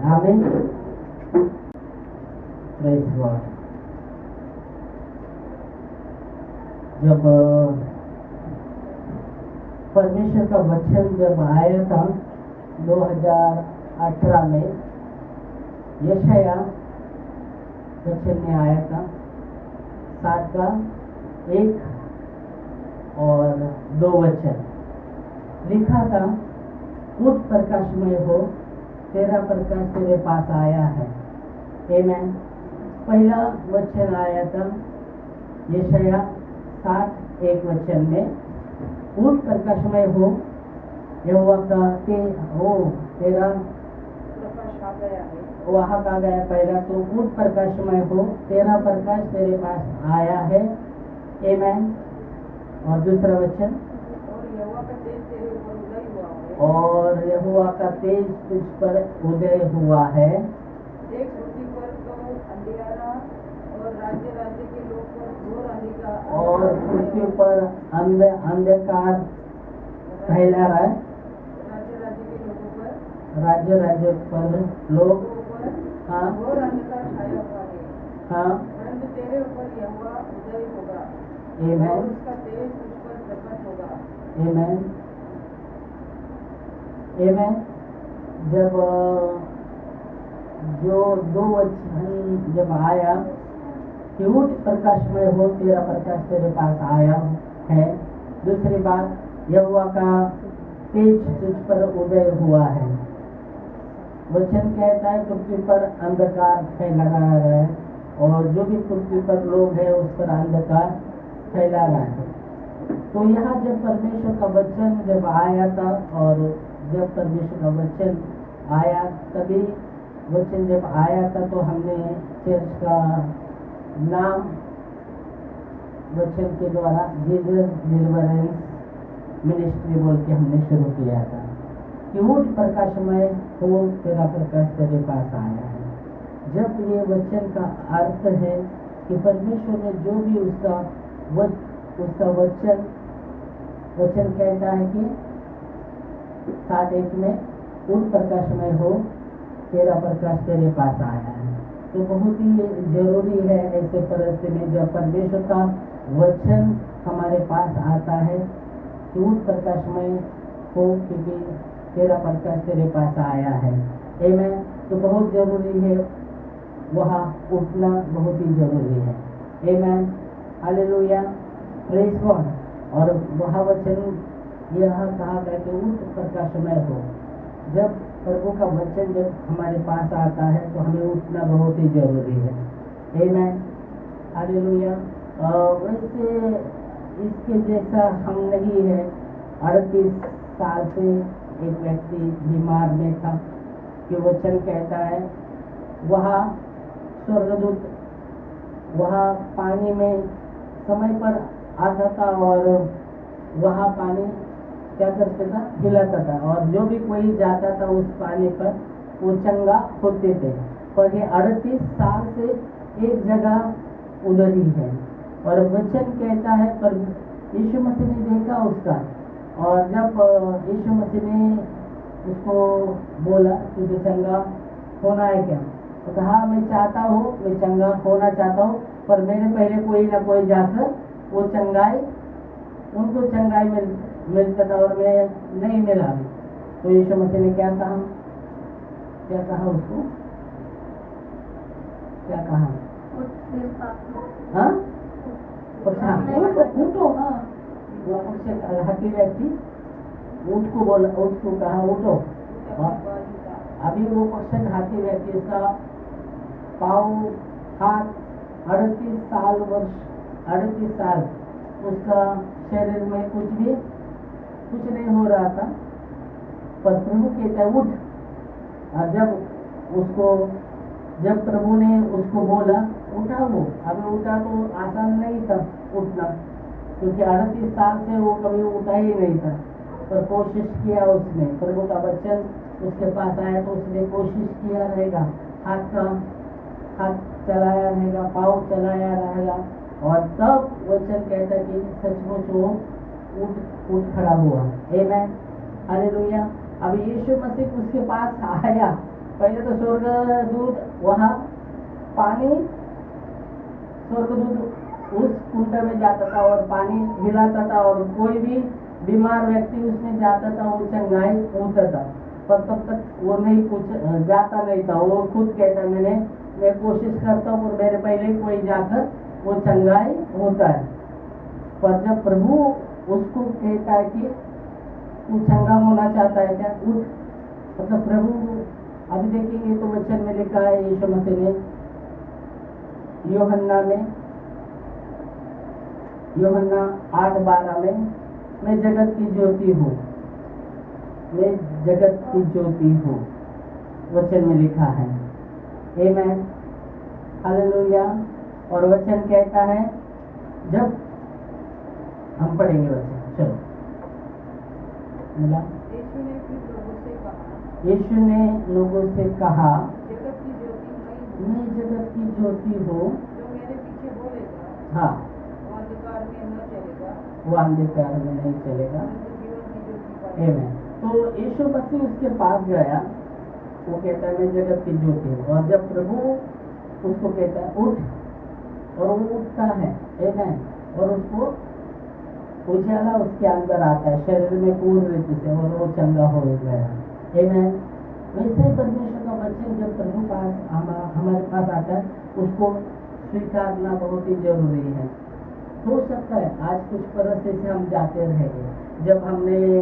आमीन। Praise God. जब परमेश्वर का वचन जब आया था 2018 में, यशाया वचन में आया था 7 का 1 और 2 वचन लिखा था, उठ प्रकाशमय हो, तेरा प्रकाश तेरे पास आया है। आमीन। पहला वचन आया था यशाया 7 1 वचन में, उठ प्रकाशमय हो, यहोवा का तेरा प्रकाश आ गया है। वहाँ का गया पहला, तो उठ प्रकाशमय हो, तेरा प्रकाश तेरे पास आया है। आमीन। और दूसरा वचन, और यहोवा का तेज तेरे ऊपर उदय हुआ है। और यहोवा का तेज तुझ पर उदय हुआ है। देख, पृथ्वी पर तो अंधियारा और राज्य राज्य के लोग पर घोर अंधकार, और पृथ्वी पर अंधकार फैला रहा है। राज्य राज्य के लोगों पर, राज्य राज्य पर लोग, हाँ घोर अंधकार छाया हुआ है। हाँ, परंतु तेरे ऊपर यहोवा उदय होगा आमीन, और उसका तेज तुझ पर प्रकट होगा। आमीन, आमीन। जब जो 2 वचन जब आया कि उठ प्रकाशमय हो, तेरा प्रकाश तेरे पास आया है। दूसरी बात, यहोवा का तेज तुझ पर उदय हुआ है। वचन कहता है पृथ्वी पर अंधकार फैला रहा है, और जो भी पृथ्वी पर लोग हैं उस पर अंधकार फैला रहा है। तो यहाँ जब परमेश्वर का वचन जब आया था, और जब परमेश्वर का वचन आया, तभी वचन जब आया था तो हमने चर्च का नाम वचन के द्वारा जीसस डिलीवरेंस मिनिस्ट्री बोल के हमने शुरू किया था कि उठ प्रकाशमय हो, तेरा प्रकाश तेरे पास आया है। जब ये वचन का अर्थ है कि परमेश्वर ने जो भी उसका वचन कहता है कि 7:1 में उठ प्रकाशमय हो, तेरा प्रकाश तेरे पास आया है। तो बहुत ही जरूरी है ऐसे परिस्थिति में जब परमेश्वर का वचन हमारे पास आता है कि उठ प्रकाशमय हो, क्योंकि तेरा प्रकाश तेरे पास आया है। आमीन। तो बहुत जरूरी है, वहाँ उठना बहुत ही जरूरी है। आमीन, हालेलुया, प्रेज गॉड। और वहाँ वचन यह कहा गया कि उठ प्रकाशमय हो। जब प्रभु का वचन जब हमारे पास आता है तो हमें उठना बहुत ही जरूरी है। आमीन, हालेलुया। वैसे इसके जैसा हम नहीं है। 38 साल से एक व्यक्ति बीमार में था कि वचन कहता है वहाँ स्वर्गदूत वहाँ पानी में समय पर आता था, और वहाँ पानी क्या करता था, हिलाता था, और जो भी कोई जाता था उस पानी पर वो चंगा होते थे। पर ये 38 साल से एक जगह उधर ही है। और वचन कहता है, पर यीशु मसीह ने देखा उसका, और जब यीशु मसीह ने उसको बोला तुझे चंगा होना है क्या, तो कहा मैं चाहता हूँ, मैं चंगा होना चाहता हूँ, पर मेरे पहले कोई ना कोई जाकर वो चंगाई, उनको चंगाई मिलता था और मैं नहीं मिला। तो यीशु मसीह ने क्या कहा उसको, क्या कहा, हाँ उठो। वो हकी व्यक्ति ऊँट को बोला, ऊँट को कहा उठो। अभी वो पर्सन हाथी व्यक्ति का पाँव हाथ 38 साल उसका शरीर में कुछ नहीं हो रहा था, पर प्रभु कहता है उठ। और जब प्रभु ने उसको बोला उठा, वो अभी उठा तो आसान नहीं था उठना, क्योंकि 38 साल से वो कभी उठा ही नहीं था, पर कोशिश किया उसने। प्रभु का वचन उसके पास आया तो उसने कोशिश किया रहेगा, हाथ चलाया रहेगा, पाँव चलाया रहेगा, और तब वचन कहता कि सचमुच वो उठ खड़ा हुआ। आमीन, हालेलुया। अब यीशु मसीह उसके पास आया पहले तो स्वर्गदूत वहाँ पानी, स्वर्गदूत उस कुंड में जाता था और पानी हिलाता था और कोई भी बीमार व्यक्ति उसमें जाता था, वो चंगाई होता था। पर तब तक वो नहीं जाता नहीं था। वो खुद कहता मैं कोशिश करता हूँ और मेरे पहले कोई जाकर वो चंगाई होता है। पर जब प्रभु उसको कहता है कि तू चंगा होना चाहता है क्या, उठ। मतलब प्रभु, अभी देखेंगे तो वचन में लिखा है यीशु मसीह ने यूहन्ना 8:12 में, मैं जगत की ज्योति हूँ, मैं जगत की ज्योति हूँ, वचन में लिखा है। आमेन, हालेलुया। और वचन कहता है, जब हम पढ़ेंगे वचन, चलो मिला। यीशु ने फिर लोगों से कहा, यीशु ने लोगों से कहा, जगत की ज्योति मैं जगत की ज्योति हूँ, जो मेरे पीछे बोलेगा हाँ, वो अंधकार में न चलेगा, वो अंधकार में नहीं चलेगा। परंतु जीवन की ज्योति पाएगा। आमेन। तो यीशु मसीह उसके पास गया, वो कहता है मैं जगत की ज्योति हूँ। और जब प्रभु उसको कहता है उठ, और वो उठता है, आमेन, और उसको उजाला उसके अंदर आता है, शरीर में पूर्ण रीति से, और वो चंगा हो गया। आमेन। वैसे ही परमेश्वर का वचन जब प्रभु पास हमारे पास आता है, उसको स्वीकारना बहुत ही जरूरी है। हो सकता है आज कुछ परिस्थिति से हम जाते रहेंगे। जब हमने ये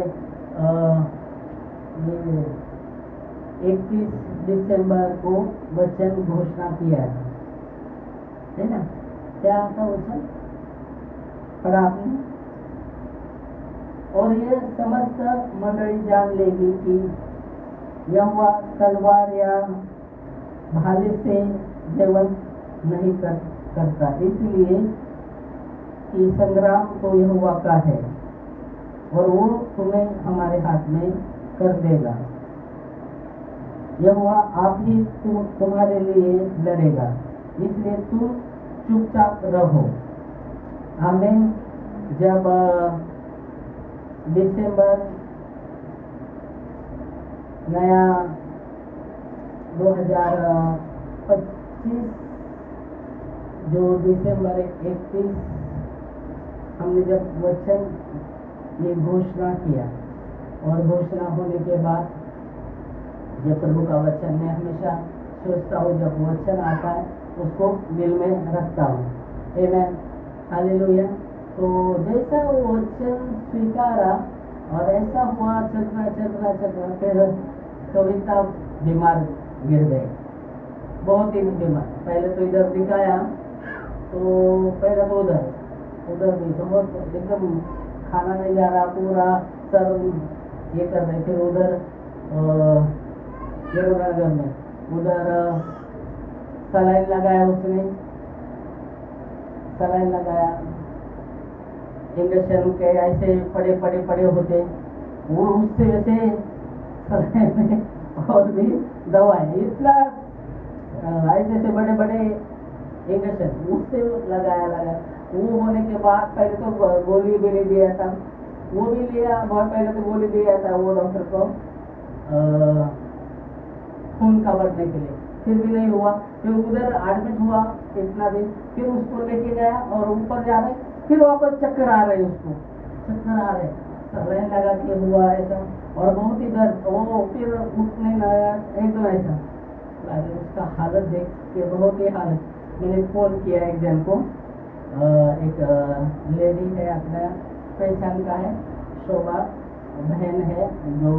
31 दिसंबर को वचन घोषणा किया है ना, क्या था वचन पढ़ा आपने? और ये समस्त मंडली जान लेगी कि यहोवा तलवार या भाले से जीवन नहीं करता, इसलिए कि संग्राम तो यहोवा का है और वो तुम्हें हमारे हाथ में कर देगा। यहोवा आप ही तुम्हारे लिए लड़ेगा, इसलिए तुम चुपचाप रहो। आमीन। जब दिसंबर नया 2025 जो दिसंबर 31 हमने जब वचन ये घोषणा किया, और घोषणा होने के बाद जब प्रभु का वचन मैं हमेशा सोचता हूँ, जब वचन आता है उसको दिल में रखता हूँ। आमीन, हालेलुया। तो जैसा वो वचन स्वीकारा और ऐसा हुआ, चलना फिर कविता बीमार गिर गए, बहुत ही बीमार। पहले तो इधर दिखाया, तो पहले तो उधर भी तो बहुत एकदम खाना नहीं जा रहा, पूरा सर ये कर रहे। फिर उधर यमुनानगर में उधर सलाइन लगाया, उसने सलाइन लगाया, इंजेक्शन के ऐसे पड़े होते, वो उससे वैसे सलाइन में और भी दवाएं, इतना ऐसे बड़े इंजेक्शन उससे लगाया। वो होने के बाद पहले तो गोली भी नहीं दिया था, वो भी लिया, बहुत पहले तो गोली दिया था वो डॉक्टर को खून का बढ़ने के लिए, फिर भी नहीं हुआ। फिर उधर एडमिट हुआ इतना दिन, फिर उसको लेके गया और ऊपर जा रहे, फिर वापस चक्कर आ रहे, उसको चक्कर आ रहे, सलाइन लगा के हुआ ऐसा, और बहुत ही दर्द, वो फिर उठने लगा एकदम ऐसा। उसका हालत देख के बहुत ही हालत, मैंने फोन किया एक जन को, एक लेडी है, अपना पहचान का है, शोभा बहन है, जो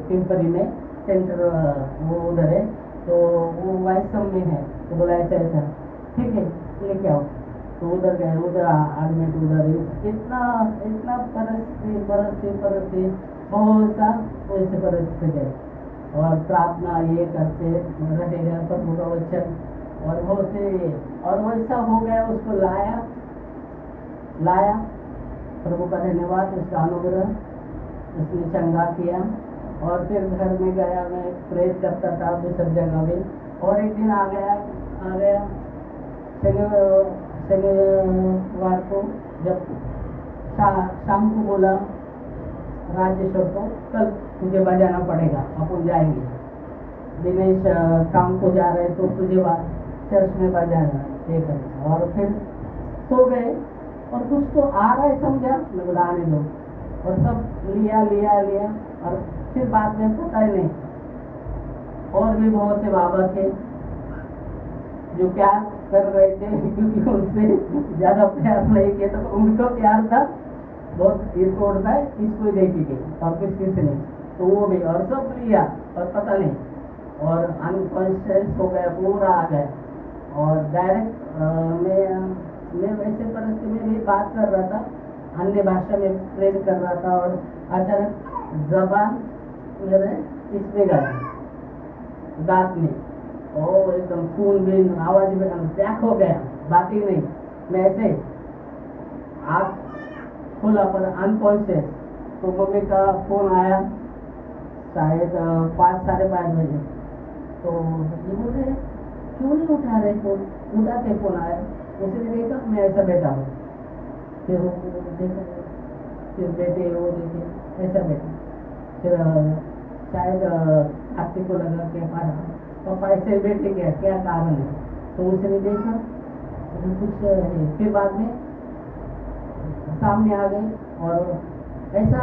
पिंपरी में सेंटर वो उधर है, तो वो वैसम में है। तो बोला ऐसा ठीक है लेके आओ, तो उधर गए, उधर एडमिट, उधर इतना परिस्थिति बहुत सा वैसे परिस्थिति गए, और प्रार्थना ये करते रहेगा प्रभु का वचन, और बहुत से, और वैसा हो गया। उसको लाया प्रभु का धन्यवाद, उसका अनुग्रह, उसने चंगा किया। और फिर घर में गया, मैं प्रेयर करता था दूसरी जगह में, और एक दिन आ गया शनिवार को, जब शाम को बोला राजेश्वर को, कल तुझे बजाना पड़ेगा, अपन जाएंगे। दिनेश काम को जा रहे तो तुझे चर्च में बजाना ये कर। और फिर सो गए और कुछ तो आ रहा है समझा, मैं बोला आने दो, और सब लिया लिया लिया और फिर बाद में पता ही नहीं। और भी बहुत से बाबा थे जो प्यार कर रहे थे, क्योंकि उनसे ज्यादा प्यार नहीं किया, तो उनको प्यार था बहुत, इसको उड़ता है इसको ही देखी गई और किसी नहीं, तो वो भी और सब लिया और पता नहीं, और अनकॉन्शियस हो गया, पूरा आ गया। और डायरेक्ट मैं वैसे परिस्थिति में भी बात कर रहा था, अन्य भाषा में प्रेम कर रहा था, और अचानक जबान मेरे इसमें गया, दांत में, ओ एकदम खून भी, आवाज में ब्लैक हो गया, बात ही नहीं। मैं ऐसे आँख खुला पर अनकॉन्शियस, तो मम्मी का फोन आया शायद 5 साढ़े 5 बजे, तो ये बोल रहे क्यों नहीं उठा रहे फोन, उठाते फोन आया, उसने देखा मैं ऐसा बैठा हूँ, फिर वो देखा, फिर बेटे वो देखे ऐसा बैठा, फिर शायद आरती को लगा कि पापा ऐसे बैठे क्या कारण है, तो उसने देखा कुछ है, फिर बाद में सामने आ गए और ऐसा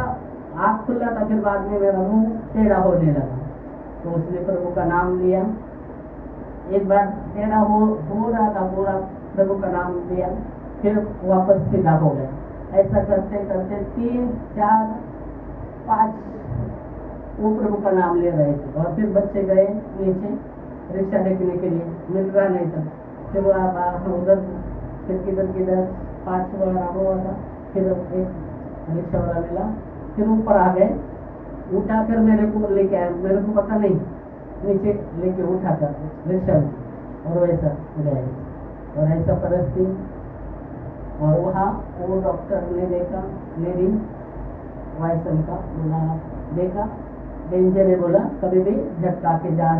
आँख खुला था, फिर बाद में मेरा मुंह टेढ़ा होने लगा, तो उसने प्रभु का नाम लिया, एक बार टेढ़ा हो रहा था, पूरा प्रभु का नाम लिया, फिर वापस सीधा हो गया। ऐसा करते करते 3 4 5 वो प्रभु का नाम ले रहे थे, और फिर बच्चे गए नीचे रिक्शा देखने के लिए, मिल रहा नहीं था, फिर उधर फिर किधर 5 वाला हुआ था, फिर एक रिक्शा वाला मिला, फिर ऊपर आ गए, उठा कर मेरे को लेके आया, मेरे को पता नहीं, नीचे लेके उठा कर रिक्शा में, और वैसा गए, और ऐसा परिस्थिति। और वहाँ वो डॉक्टर ने देखा मेरी वाइसन का, बोला देखा डेंजर है, बोला कभी भी झटका के जान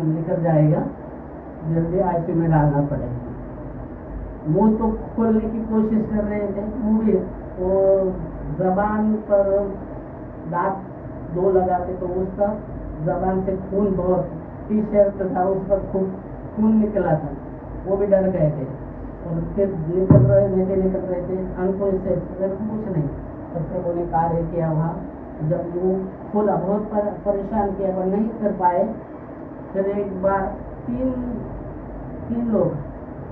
निकल जाएगा, जल्दी आईसीयू में डालना पड़ेगा। मुंह तो खोलने की कोशिश कर रहे थे, मुंह भी, वो जबान पर दांत 2 लगाते तो उसका जबान से खून बहुत, टी शर्ट था उस पर खून निकला था, वो भी डर गए थे, और फिर निकल रहे थे अनकॉन्शियस, कुछ नहीं, तो प्रभु ने कार्य किया वहाँ, जब वो खोला, बहुत परेशान किया पर नहीं कर पाए, फिर एक बार 3 लोग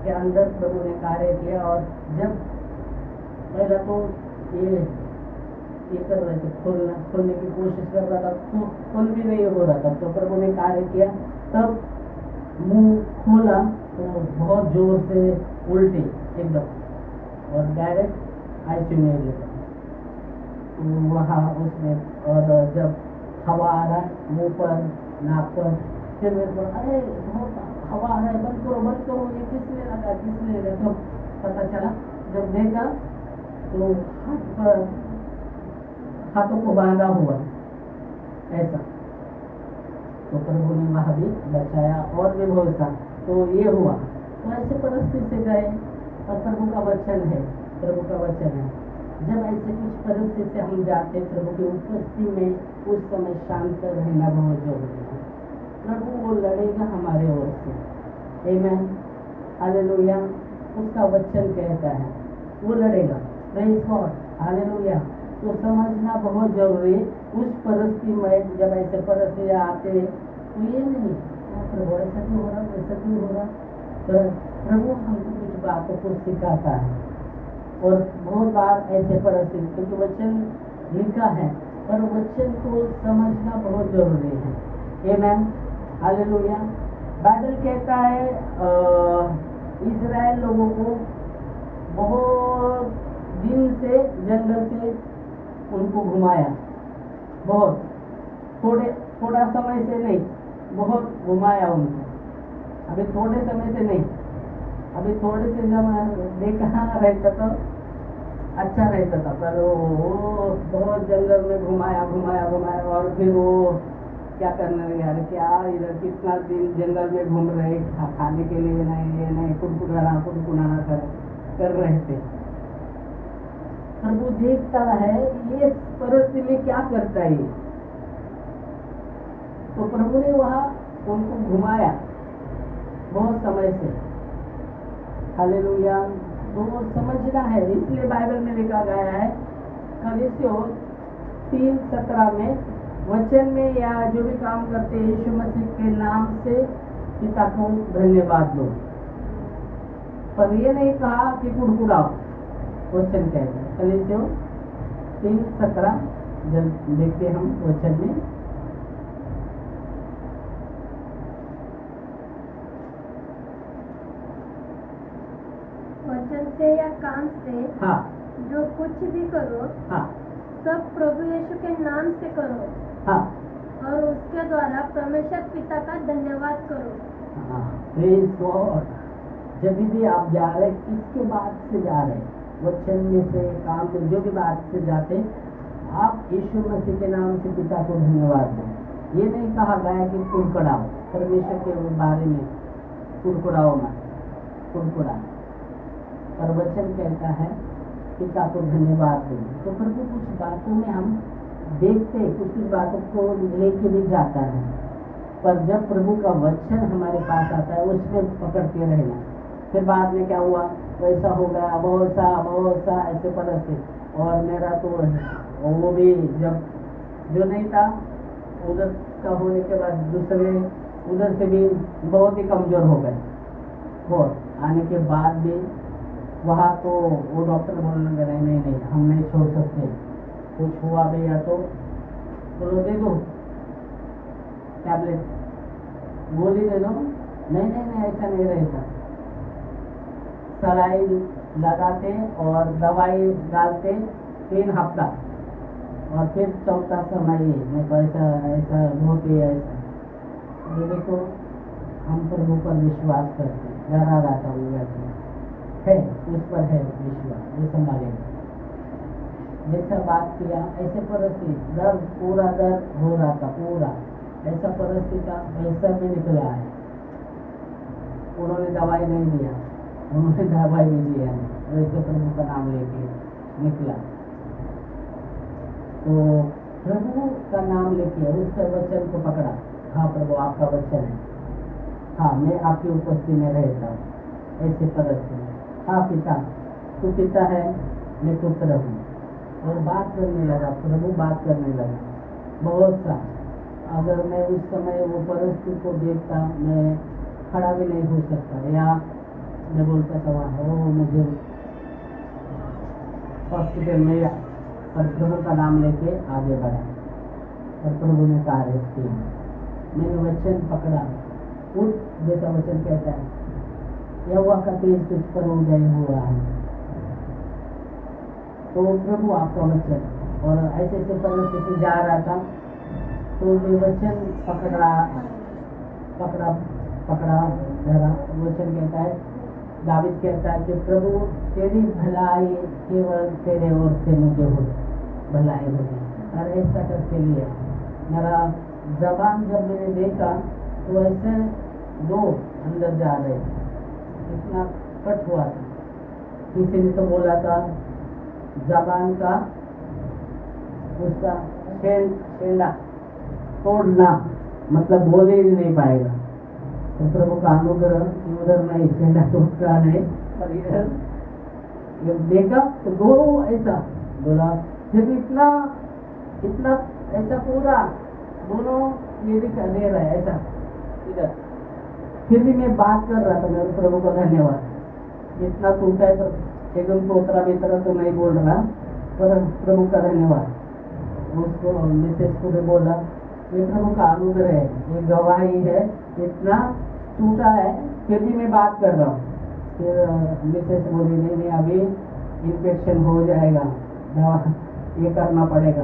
के अंदर प्रभु ने कार्य किया, और जब पहला तो ये कर रहे थे, खोलने की कोशिश कर रहा था, खोल भी नहीं हो रहा था, तो प्रभु ने कार्य किया, तब मुंह खोला तो बहुत जोर से उल्टी एकदम, और डायरेक्ट आईसीयू में ले गया वहाँ उसमें। और जब हवा आ रहा है मुंह पर, नाक पर, फिर मेरे को अरे बहुत हवा आ रहा है, बंद करो, ये किसने लगा, तो पता चला, जब देखा तो हाथों को बांधा हुआ ऐसा, तो प्रभु ने वहाँ भी बचाया, और भी बहुत सा, तो ये हुआ। तो ऐसे परिस्थिति से गए, और प्रभु का वचन है, जब ऐसे कुछ परिस्थिति से हम जाते प्रभु की उपस्थिति में, उस समय शांत रहना बहुत जरूरी है। प्रभु वो लड़ेगा हमारे ओर से, आमेन, हालेलुया, उसका वचन कहता है वो लड़ेगा, प्रेज़ गॉड, हालेलुया। तो समझना बहुत जरूरी है, उस परिस्थिति में जब ऐसे परिस्थिति आते, तो ये नहीं प्रभु ऐसा क्यों हो रहा, प्रभु हमको कुछ बातों को सिखाता है, और बहुत बार ऐसे परिस्थिति, क्योंकि वचन लिखा है, पर वचन को समझना बहुत जरूरी है, आमेन, हालेलुया। बाइबल कहता है इजराइल लोगों को बहुत दिन से जंगल से उनको घुमाया, बहुत थोड़ा समय से नहीं, बहुत घुमाया उनको, अभी थोड़े समय से नहीं, अभी थोड़े से जब देखा रहता तो अच्छा रहता था, पर वो बहुत जंगल में घुमाया, और फिर वो क्या करने लगे, यार क्या इधर कितना दिन जंगल में घूम रहे, खाने के लिए नहीं कुनकुनाना कर रहे थे। प्रभु देखता है ये परिस्थिति में क्या करता है, तो प्रभु ने वहाँ उनको घुमाया बहुत समय से। हालेलुया। तो समझना है, इसलिए बाइबल में लिखा गया है कलीसियों 3:17 में, वचन में या जो भी काम करते हैं यीशु मसीह के नाम से पिता को धन्यवाद दो। पर ये नहीं कहा कि कुड़कुड़ाओ, वचन कहते हैं कलीसियों 3:17। जब देखते हम वचन में, वचन से या काम से हाँ जो कुछ भी करो हाँ सब प्रभु यीशु के नाम से करो हाँ और उसके द्वारा परमेश्वर पिता का धन्यवाद करो। हाँ, प्रेज गॉड। जब भी आप जा रहे, किसके बात से जा रहे, वचन में से, काम में, जो भी बात से जाते, आप यीशु मसीह के नाम से पिता को धन्यवाद दो। ये नहीं कहा गया कि कुड़कुड़ाओ, परमेश्वर के बारे में कुड़कुड़ाओ मत, कुड़कुड़ा। पर वचन कहता है पिता को धन्यवाद दो। तो प्रभु कुछ बातों में हम देखते, कुछ कुछ बातों को लेके भी जाता है, पर जब प्रभु का वचन हमारे पास आता है उसमें पकड़ते रहना। फिर बाद में क्या हुआ, वैसा हो गया, बहुत सा ऐसे पर ऐसे। और मेरा तो वो भी जब जो नहीं था उधर का होने के बाद दूसरे उधर से भी बहुत ही कमजोर हो गए। बहुत आने के बाद भी वहाँ तो वो डॉक्टर बोलने लगे नहीं हम नहीं छोड़ सकते, कुछ हुआ भी या तो बोलो दे दो टैबलेट, गोली दे दो। नहीं ऐसा नहीं रहता। सलाई लगाते और दवाई डालते 3 हफ्ता और फिर चौथा समय नहीं तो ऐसा बहुत ही ऐसा। ये देखो हम प्रभु पर विश्वास करते हैं, डरा रहता हूँ वैसे है, उस पर है विश्वास, ये संभालेगा। जैसा बात किया ऐसे परिस्थिति, दर्द पूरा दर्द हो रहा था, पूरा ऐसा परिस्थिति का वैसा भी निकला है। उन्होंने दवाई नहीं दिया, उन्होंने दवाई भी दिया नहीं, वैसे प्रभु का नाम लेके निकला। तो प्रभु का नाम लेके उसके वचन को पकड़ा। हाँ प्रभु आपका वचन है, हाँ मैं आपकी उपस्थिति में रहता हूँ, ऐसे परिस्थिति। हाँ पिता, तू पिता है, मैं पुत्र हूँ। और बात करने लगा, प्रभु बात करने लगा बहुत सा। अगर मैं उस समय वो परिस्थिति को देखता, मैं खड़ा भी नहीं हो सकता, या मैं बोलता था वहाँ मुझे हॉस्पिटल में, पर प्रभु का नाम लेके आगे बढ़ा और प्रभु ने कार्य किया। मैंने वचन पकड़ा, उठ जैसा वचन कहता है, यहोवा का तेज तुझ पर उदय हुआ है। तो प्रभु आपका वचन, और ऐसे ऐसे परिस्थिति जा रहा था तो ये वचन पकड़ा धरा। वचन कहता है, दावीद कहता है कि प्रभु तेरी भलाई केवल तेरे ओर से मुझे हो भलाई होगी। और ऐसा करके लिया मेरा जबान, जब मैंने देखा तो ऐसे 2 अंदर जा रहे, इतना कट हुआ था। किसी ने तो बोला था जबान का उसका शेंडा तोड़ना, मतलब बोले ही नहीं पाएगा। तो प्रभु का अनुग्रह उधर नहीं, शेंडा टूटता नहीं, पर इधर देखा तो 2 ऐसा बोला। फिर इतना ऐसा पूरा दोनों ये भी कर रहा है ऐसा इधर। फिर भी मैं बात कर रहा था, मेरे प्रभु को धन्यवाद। इतना टूटा है पर एकदम तोतरा बेतरा तो नहीं बोल रहा, पर प्रभु का धन्यवाद। उसको मिसेस को भी बोला, ये प्रभु का अनुग्रह है, ये गवाही है, इतना टूटा है फिर भी मैं बात कर रहा हूँ। फिर मिसेस बोली नहीं अभी इन्फेक्शन हो जाएगा, दवा ये करना पड़ेगा,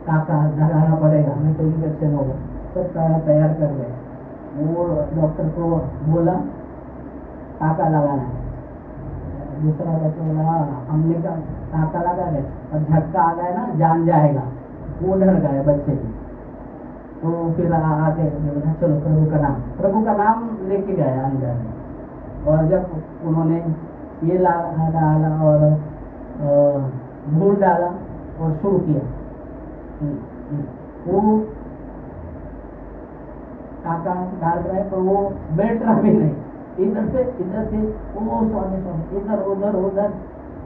टाका लगाना पड़ेगा, नहीं तो इन्फेक्शन होगा। सब तैयार कर रहे। वो डॉक्टर को बोला टाका लगाना है, दूसरा डॉक्टर बोला हमने का टाका लगा गए और झटका आ गया ना जान जाएगा, वो डर गए बच्चे भी। तो फिर आगे चलो प्रभु का नाम लेके गया अंदर। और जब उन्होंने ये डाला और धूल डाला और शुरू किया, वो काका डाल रहा है, पर वो बैठ रहा भी नहीं, इधर से ओ स्वामी स्वामी, इधर उधर उधर।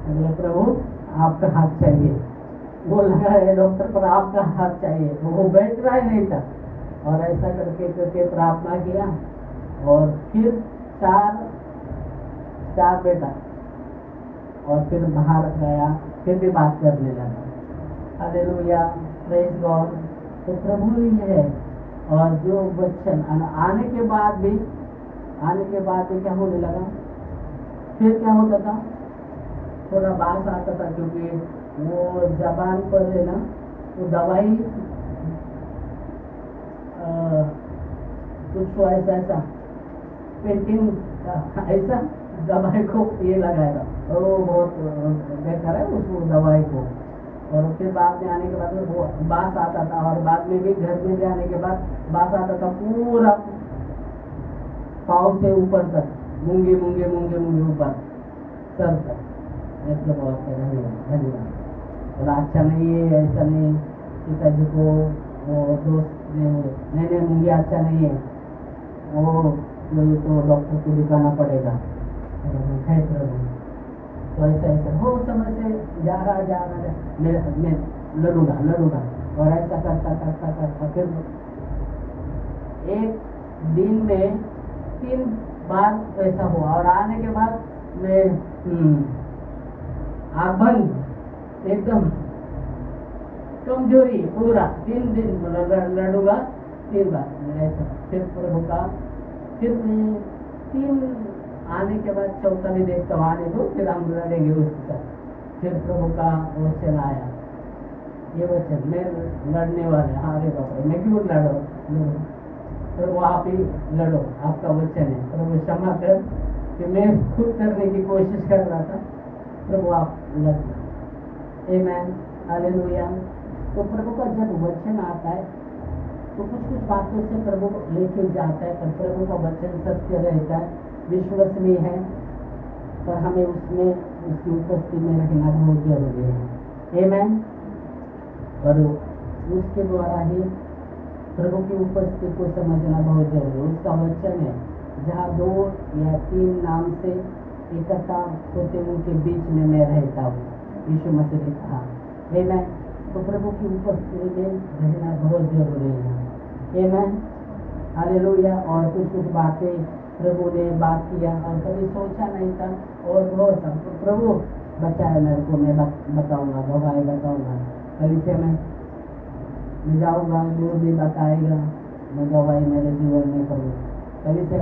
बोले प्रभु आपका हाथ चाहिए। वो लगा है डॉक्टर पर आपका हाथ चाहिए, तो वो बैठ रहा ही नहीं था। और ऐसा करके करके प्रार्थना किया, और फिर चार बेटा, और फिर बाहर गया, फिर भी बात करने लगा। Hallelujah, praise God. तो प्रभु ही है। और जो वचन आने के बाद भी क्या होने लगा, फिर क्या होता था, थोड़ा बास आता था, क्योंकि वो जबान पर है ना, वो दवाई कुछ ऐसा पेंटिंग ऐसा दवाई को ये लगाया था, और वो बहुत बेकार है उस दवाई को। और फिर बाद में आने के बाद वो बास आता था, और बाद में भी घर में जाने के बाद बास आता था, पूरा पाँव से ऊपर तक, मूंगे ऊपर सर तक। प्रभु आपका धन्यवाद। बोला अच्छा नहीं है, ऐसा नहीं, पिताजी को वो दोस्त नहीं मूंगे अच्छा नहीं है, वो तो डॉक्टर को दिखाना पड़ेगा है प्रभु। तो ऐसा हो समय से जा रहा मैं लड़ूंगा, और ऐसा करता फिर एक दिन में 3 बार ऐसा हुआ, और आने के बाद मैं आँख बंद, एकदम कमजोरी पूरा 3 दिन लड़ूंगा 3 बार ऐसा। फिर प्रभु का फिर 3 आने के बाद चौथा भी देखता हूँ, आने दो फिर हम लड़ेंगे उसके साथ। फिर प्रभु का वचन आया, ये वचन मैं लड़ने वाले, अरे बाप रे मैं क्यों लड़ो, प्रभु आप ही लड़ो, आपका वचन है। प्रभु क्षमा कर कि मैं खुद करने की कोशिश कर रहा था, प्रभु आप लड़ना। आमेन, हालेलुया। तो प्रभु का जब वचन आता है तो कुछ बातों से प्रभु लेके जाता है, पर प्रभु का वचन सत्य रहता है, विश्वसनीय है, पर हमें उसमें उसकी उपस्थिति में रहना बहुत जरूरी है। आमेन। और उसके द्वारा ही प्रभु की उपस्थिति को समझना बहुत जरूरी है। उसका वचन है, जहाँ 2 या 3 नाम से इकट्ठा होते उनके बीच में मैं रहता हूँ, यीशु मसीह ने कहा। आमेन। तो प्रभु की उपस्थिति में रहना बहुत जरूरी है। आमेन, हालेलुया। और कुछ बातें प्रभु ने बात किया, और कभी सोचा नहीं था, और बहुत प्रभु बचाए मेरे को, मैं बताऊंगा, गवाही बताऊंगा, कभी से मैं जाऊंगा, जो भी बताएगा मैं गवाही मेरे जीवन में करूँगा। कभी से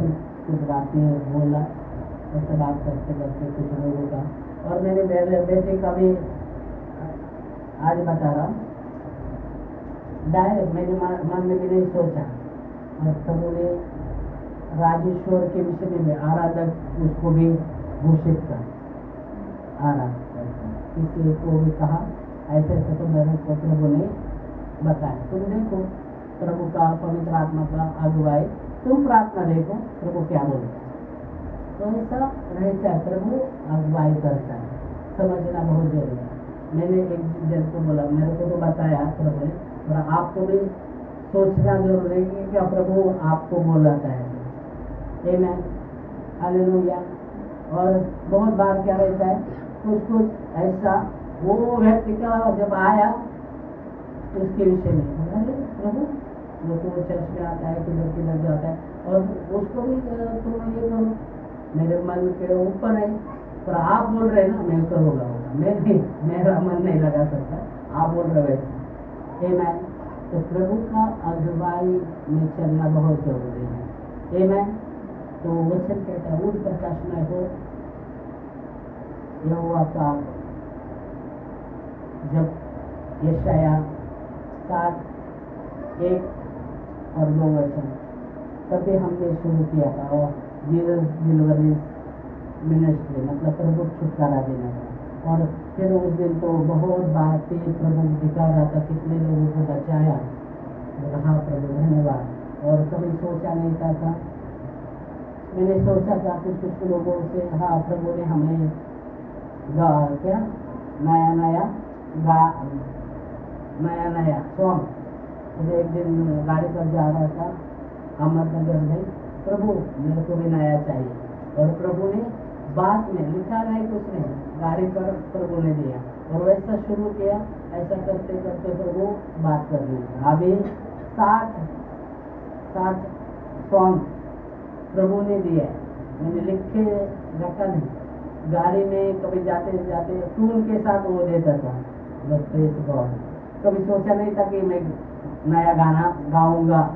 कुछ बातें बोला, ऐसे बात करते करते कुछ लोगों का, और मैंने मेरे बेटे का भी आज बता रहा, डायरेक्ट मेरे मन में भी नहीं सोचा, और प्रभु ने राजेश्वर के विषय में आराधक उसको भी घोषित कर, आराधक किसी को भी कहा ऐसे ऐसे, तो मेरे को प्रभु ने बताया, तुम देखो प्रभु का पवित्र आत्मा का अगुवाई, तुम प्रार्थना देखो प्रभु क्या बोलता है। तो ऐसा रहता है, प्रभु अगुवाई करता है, समझना बहुत जरूरी है। मैंने एक जन को बोला, मेरे को तो बताया प्रभु ने, और आपको भी सोचना जरूरी है कि क्या प्रभु आपको बोलाता है। आमेन, हालेलुया। और बहुत बार क्या रहता है, कुछ ऐसा वो व्यक्ति का जब आया उसके विषय में, अरे प्रभु वो तो चर्च में आता है, किधर जाता है, और उसको भी तुम ये करो, मेरे मन के ऊपर है, पर आप बोल रहे ना मैं करूँगा, मैं नहीं, मेरा मन नहीं लगा सकता, आप बोल रहे वैसे। आमेन। तो प्रभु का अगुवाई में चलना बहुत जरूरी है। आमेन। तो वचन कहता है, उस प्रकाश में हो यहोवा का, जब यशाया 60:1 और 2 वचन, तभी हमने शुरू किया था, और जीसस डिलीवरी मिनिस्ट्री, मतलब प्रभु छुटकारा देने का। और फिर उस दिन तो बहुत बातें प्रभु दिखा रहा था, कितने लोगों को बचाया, हाँ प्रभु धन्यवाद। और कभी सोचा नहीं था, मैंने सोचा था कुछ लोगों से, हाँ प्रभु ने हमें क्या नया सॉन्ग। तो एक दिन गाड़ी पर जा रहा था, अहमदनगर में, प्रभु मेरे को भी नया चाहिए। और प्रभु ने बाद में लिखा नहीं, कुछ नहीं, गाड़ी पर प्रभु ने दिया और वैसा शुरू किया। ऐसा करते करते प्रभु बात कर रही। अभी 60 सॉन्ग प्रभु ने दिया, मैंने लिख के रखा नहीं। गाड़ी में कभी जाते जाते टूल के साथ वो देता था। Praise God. कभी सोचा नहीं था कि मैं नया गाना गाऊंगा,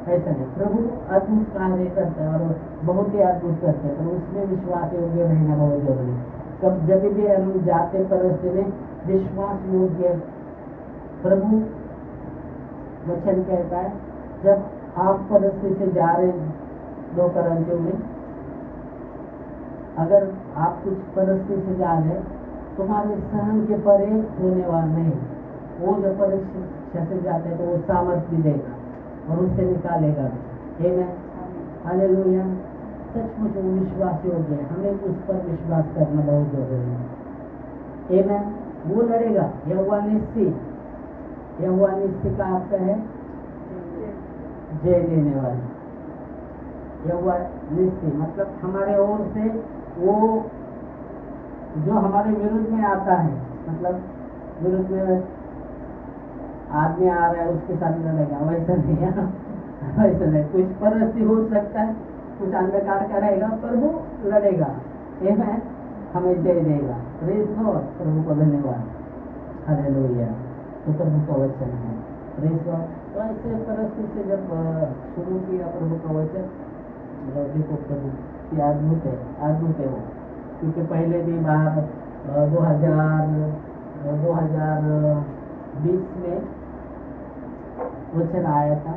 ऐसा नहीं। प्रभु अद्भुत कार्य करता है और बहुत ही अद्भुत करते हैं, तो उसमें विश्वास योग्य रहना बहुत जरूरी है। कब जब भी हम जाते परिस्थिति में विश्वास योग्य, प्रभु वचन कहता है जब आप परिस्थिति से जा रहे 2 Corinthiयों में, अगर आप कुछ परिस्थिति से जा रहे तुम्हारे सहन के परे होने वाला नहीं, वो जब परीक्षा से जाते हैं तो वो सामर्थ्य देगा और उससे निकालेगा। आमीन, हालेलुया। सचमुच वो विश्वास योग्य है, हमें उस पर विश्वास करना बहुत जरूरी है। आमीन। वो लड़ेगा। यहोवा निस्सी, यहोवा निस्सी का अर्थ है जय देने वाला। यहोवा निस्सी मतलब हमारे ओर से वो जो हमारे विरुद्ध में आता है, मतलब विरुद्ध में आदमी आ रहा है उसके साथ लड़ेगा, वैसा नहीं है। वैसा नहीं, कुछ परिस्थिति हो सकता है, कुछ अंधकार का रहेगा, प्रभु लड़ेगा। आमीन, हमें जय देगा। Praise God. प्रभु को धन्यवाद, हालेलुया। तो प्रभु का वचन है, प्रेज़ गॉड। तो ऐसे परिस्थिति से जब शुरू किया प्रभु का वचन, देखो प्रभु की अद्भुत है, अद्भुत है वो। क्योंकि पहले भी बार 2020 में वचन आया था।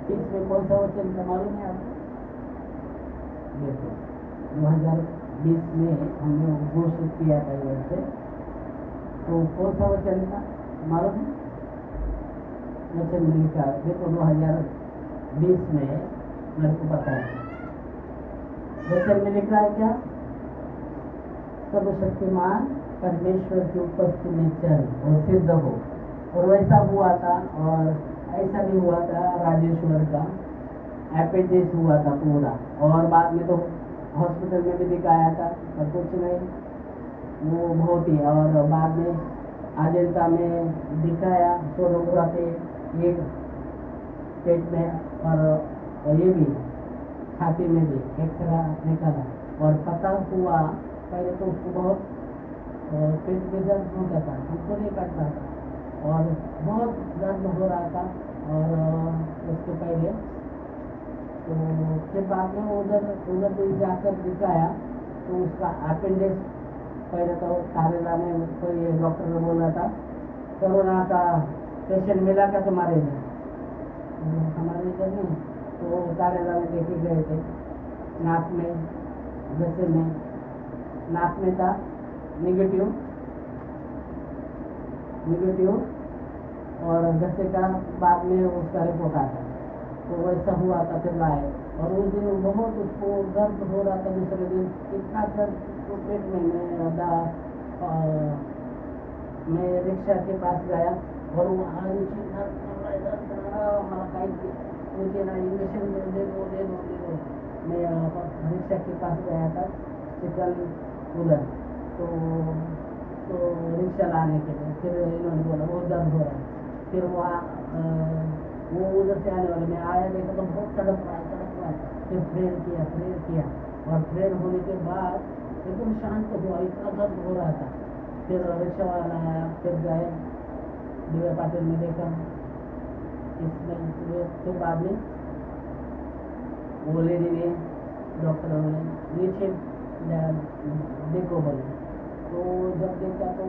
इसमें कौन सा वचन था मालूम है आपको? देखो 2020 में हमने घोषित किया था वैसे, तो कौन सा वचन था मालूम है? वचन में लिखा, देखो 2020 में मेरे को पता है वचन में लिखा है क्या? सर्वशक्तिमान परमेश्वर की उपस्थिति में चल और सिद्ध हो। और वैसा हुआ था, और ऐसा भी हुआ था राजेश्वर का एपेंडिक्स हुआ था पूरा, और बाद में तो हॉस्पिटल में भी दिखाया था पर कुछ नहीं, वो बहुत ही। और बाद में अजंता में दिखाया सोनोग्राफी, एक पेट में और ये भी छाती में भी एक्सरा निकाला, और पता हुआ पहले तो उसको बहुत पेट में दर्द होता था, हमको नहीं करता था और बहुत दर्द हो रहा था। और उसके पहले तो फिर बाद में उधर भी जाकर दिखाया तो उसका अपेंडिक्स, पहले तो कारेला में कोई डॉक्टर ने बोला था कोरोना का पेशेंट मिला क्या तुम्हारे इधर? हमारे इधर नहीं, तो कारेला में देखे गए थे, नाक में, गसे में, नाक में था निगेटिव, और गसे का बाद में उसका रिपोर्ट आता। तो वैसा हुआ था, फिर लाए, और उस दिन बहुत उसको दर्द हो रहा था। दूसरे दिन इतना दर्द तो पेट में, मैं रिक्शा के पास गया और वो मुझे ना इंजेक्शन दे दो। मैं रिक्शा के पास गया था चिकन उधर, तो रिक्शा लाने के लिए, फिर इन्होंने बोला वो दर्द हो रहा है। फिर वहाँ वो उधर से आने वाले, मैं आया देखा तो बहुत तड़प रहा है। फिर प्रेयर किया और प्रेयर होने के बाद एकदम शांत हुआ, इतना दर्द हो रहा था। फिर रिक्शा वाला आया, फिर गए दिव्या पाटिल में देखा, इसमें फिर बाद में वो लेडी ने, डॉक्टर ने नीचे देखो बोले, तो जब देखा तो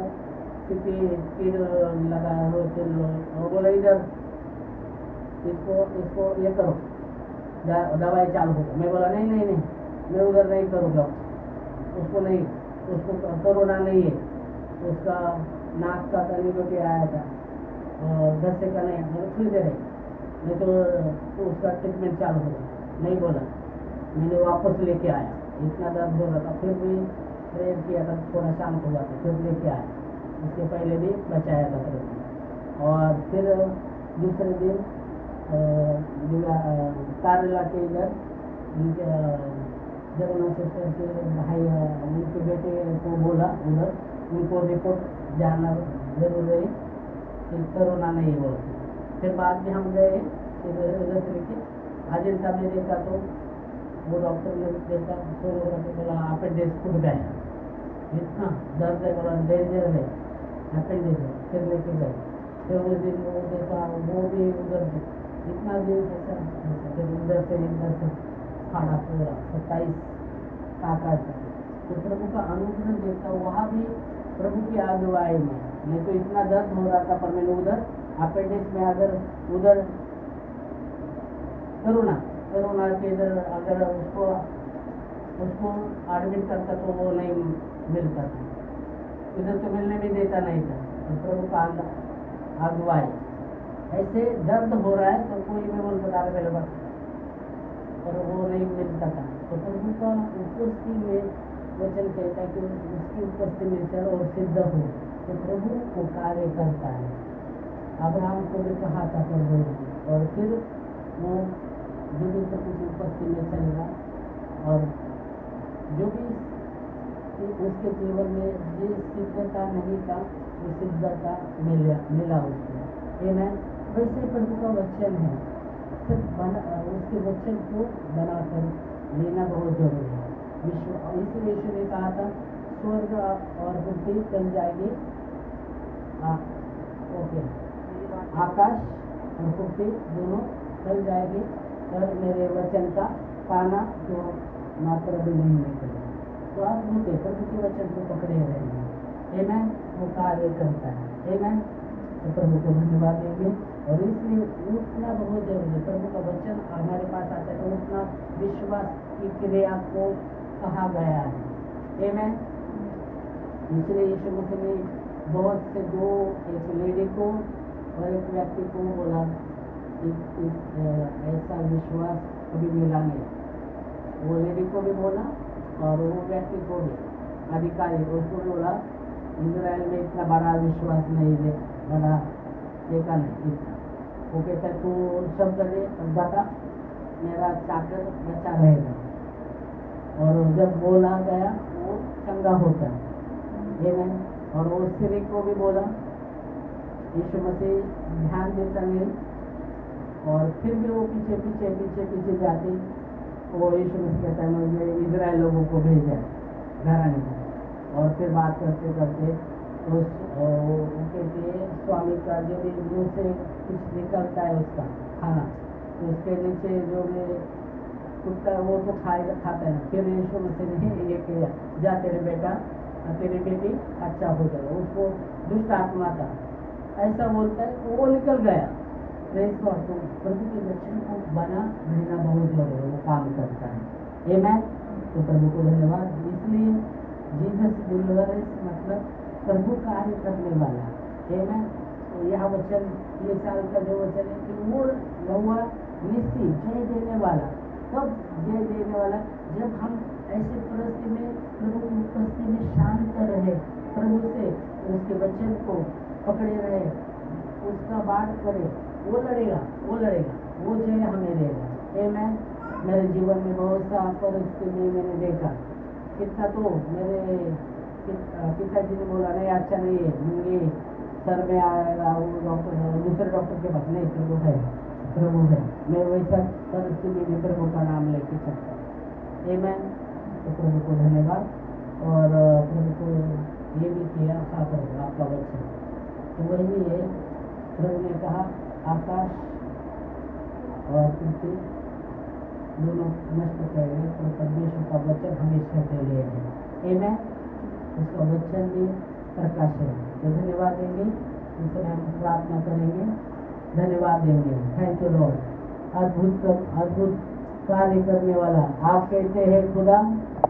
तीर लगाया हो, और बोला इधर इसको ये करो, दवाई चालू हो। मैं बोला नहीं, मैं उधर नहीं करूँगा, उसको कोरोना नहीं है, उसका नाक का निगेटिव आया था और गसे का नहीं, फिर दे रहे, नहीं तो उसका ट्रीटमेंट चालू होगा। नहीं बोला, मैंने वापस लेके आया, इतना दर्द हो रहा था। फिर भी प्रेयर किया था, थोड़ा शांत हुआ था, फिर लेके आया, उसके पहले भी बचाया था प्रेयर। और फिर दूसरे दिन तारला के इधर उनके जगन्नाथ सिस्टर के भाई उनके बेटे को बोला उधर उनको रिपोर्ट जाना जरूर है कि कोरोना नहीं हो। फिर बाद में हम गए उधर से लेके अजंता में देखा तो वो डॉक्टर ने देखा सोनोग्राफी बोला अपेंडिक्स फूट गया, इतना दर्द है, बोला डेंजर है अपेंडिक्स है। फिर लेके गए, फिर उस दिन वो देखा वो भी उधर इतना दिन ऐसा फिर इधर से खाना पूरा 27 काका था। तो प्रभु का अनुग्रह देखा, वहाँ भी प्रभु की अगुवाई में नहीं तो इतना दर्द हो रहा था, पर मैंने उधर अपेंडिक्स में अगर उधर कोरोना के इधर अगर उसको एडमिट करता तो वो नहीं मिलता था, इधर तो मिलने भी देता नहीं था। तो प्रभु का अगुवाई ऐसे दर्द हो रहा है तो कोई में बोल बता रहे पहले बात, और वो नहीं मिलता था। तो प्रभु का उपस्थिति में वचन कहता है कि उसकी उपस्थिति में चल और सिद्ध हो, तो प्रभु को कार्य करता है। अब्राहम को भी कहा था प्रभु, और फिर वो जो भी प्रभु की उपस्थिति में चलेगा, और जो भी उसके जीवन में जिस सिद्धता नहीं था वो सिद्धता मिला उसको। मैं वैसे प्रभु का वचन है, सिर्फ उसके वचन को बनाकर लेना बहुत जरूरी है। इसलिए यीशु ने कहा था स्वर्ग और पृथ्वी चल जाएगी, ओके आकाश और पृथ्वी दोनों चल जाएगी, पर मेरे वचन का पाना जो मात्र भी नहीं निकलेगा। तो आप मुझे प्रभु के वचन को पकड़े रहेंगे, आमेन, वो कार्य करता है, आमेन। तो प्रभु को धन्यवाद देंगे, और इसलिए उठना बहुत जरूरी है। प्रभु का वचन हमारे पास आता है तो उठना विश्वास की क्रिया को कहा गया है, आमेन। इसलिए यीशु मसीह ने बहुत से दो, एक लेडी को और एक व्यक्ति को बोला ऐसा विश्वास कभी मिला नहीं। वो लेडी को भी बोला और वो व्यक्ति को भी, अधिकारी उसको बोला इजराइल में इतना बड़ा विश्वास नहीं बड़ा देखा नहीं इतना। वो कहता है तू शब्द दे बता, मेरा चाकर बचा रहेगा, और जब बोला गया वो चंगा होता है, आमेन। और वो स्त्री को भी बोला, यीशु मसीह ध्यान देता नहीं, और फिर भी वो पीछे जाती। वो यीशु मसीह कहता है मुझे इजराइल लोगों को भेजा घराने में, और फिर बात करते करते तो कहती है स्वामी का जो भी मुँह से कुछ निकलता है उसका खाना, तो उसके नीचे जो भी कुत्ता है वो तो खाता है। फिर यीशु मसीह ने ये किया, जा तेरे बेटा तेरी बेटी अच्छा हो जाएगा। उसको दुष्ट आत्मा था ऐसा बोलता है, वो निकल गया। तो प्रभु के वचन को बना रहना बहुत जरूरी है, वो काम करता है, आमेन। तो प्रभु को धन्यवाद। इसलिए जीसस डिलीवरेंस मतलब प्रभु कार्य करने वाला, आमेन। तो यह वचन ये साल का जो वचन है कि वो नौवा निश्चय जय देने वाला। कब जय देने वाला? जब हम ऐसे परिस्थिति में प्रभु की उपस्थिति में शांत रहे, प्रभु से उसके वचन को पकड़े रहे, उसका बात करे, वो लड़ेगा, वो जय हमें देगा, आमेन। मेरे जीवन में बहुत सा परिस्थिति में मैंने देखा, कितना तो मेरे पिताजी ने बोला नहीं अच्छा नहीं है, मुझे सर में आएगा, वो डॉक्टर दूसरे डॉक्टर के पास नहीं, प्रभु है। मैं वैसा परिस्थिति में प्रभु का नाम लेके चलता, आमेन। तो प्रभु को धन्यवाद। और प्रभु को ये भी किया आपका वचन, तो वही है प्रभु ने कहा आकाश और पृथ्वी दोनों नष्ट करेंगे, तो परमेश्वर का वचन हमेशा के लिए है, आमेन। उसका वचन भी प्रकाश है। तो धन्यवाद देंगे, इस समय हम प्रार्थना करेंगे, धन्यवाद देंगे। थैंक यू लॉर्ड, अद्भुत कार्य करने वाला आप कहते हैं खुदा